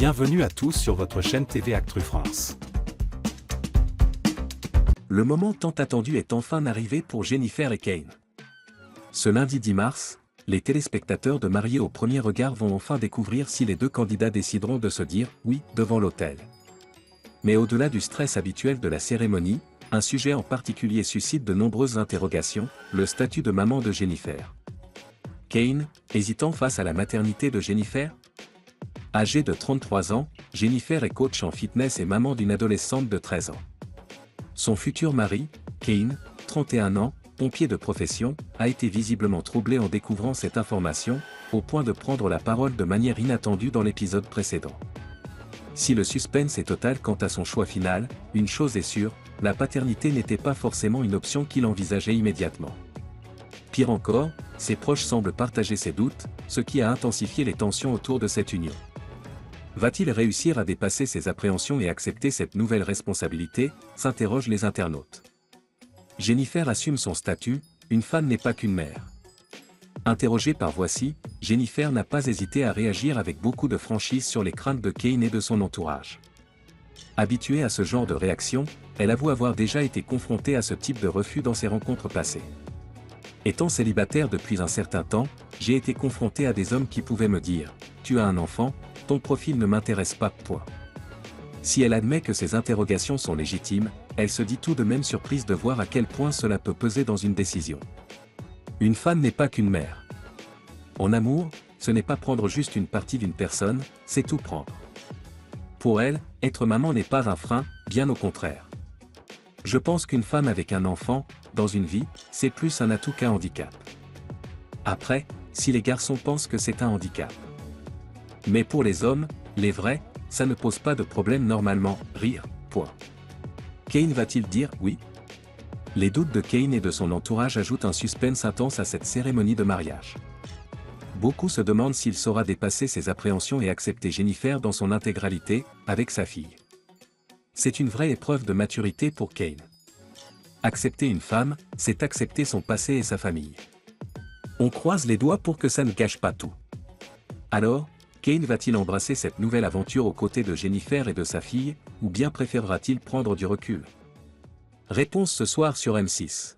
Bienvenue à tous sur votre chaîne TV Actu France. Le moment tant attendu est enfin arrivé pour Jennifer et Kane. Ce lundi 10 mars, les téléspectateurs de Mariés au premier regard vont enfin découvrir si les deux candidats décideront de se dire « oui » devant l'autel. Mais au-delà du stress habituel de la cérémonie, un sujet en particulier suscite de nombreuses interrogations, le statut de maman de Jennifer. Kane, hésitant face à la maternité de Jennifer ? Âgée de 33 ans, Jennifer est coach en fitness et maman d'une adolescente de 13 ans. Son futur mari, Kane, 31 ans, pompier de profession, a été visiblement troublé en découvrant cette information, au point de prendre la parole de manière inattendue dans l'épisode précédent. Si le suspense est total quant à son choix final, une chose est sûre, la paternité n'était pas forcément une option qu'il envisageait immédiatement. Pire encore, ses proches semblent partager ses doutes, ce qui a intensifié les tensions autour de cette union. Va-t-il réussir à dépasser ses appréhensions et accepter cette nouvelle responsabilité, s'interrogent les internautes. Jennifer assume son statut, une femme n'est pas qu'une mère. Interrogée par Voici, Jennifer n'a pas hésité à réagir avec beaucoup de franchise sur les craintes de Kane et de son entourage. Habituée à ce genre de réaction, elle avoue avoir déjà été confrontée à ce type de refus dans ses rencontres passées. Étant célibataire depuis un certain temps, j'ai été confrontée à des hommes qui pouvaient me dire « Tu as un enfant, ton profil ne m'intéresse pas, point ». Si elle admet que ces interrogations sont légitimes, elle se dit tout de même surprise de voir à quel point cela peut peser dans une décision. Une femme n'est pas qu'une mère. En amour, ce n'est pas prendre juste une partie d'une personne, c'est tout prendre. Pour elle, être maman n'est pas un frein, bien au contraire. Je pense qu'une femme avec un enfant, dans une vie, c'est plus un atout qu'un handicap. Après, si les garçons pensent que c'est un handicap. Mais pour les hommes, les vrais, ça ne pose pas de problème normalement, rire, point. Kane va-t-il dire oui ? Les doutes de Kane et de son entourage ajoutent un suspense intense à cette cérémonie de mariage. Beaucoup se demandent s'il saura dépasser ses appréhensions et accepter Jennifer dans son intégralité, avec sa fille. C'est une vraie épreuve de maturité pour Kane. Accepter une femme, c'est accepter son passé et sa famille. On croise les doigts pour que ça ne gâche pas tout. Alors, Kane va-t-il embrasser cette nouvelle aventure aux côtés de Jennifer et de sa fille, ou bien préférera-t-il prendre du recul ? Réponse ce soir sur M6.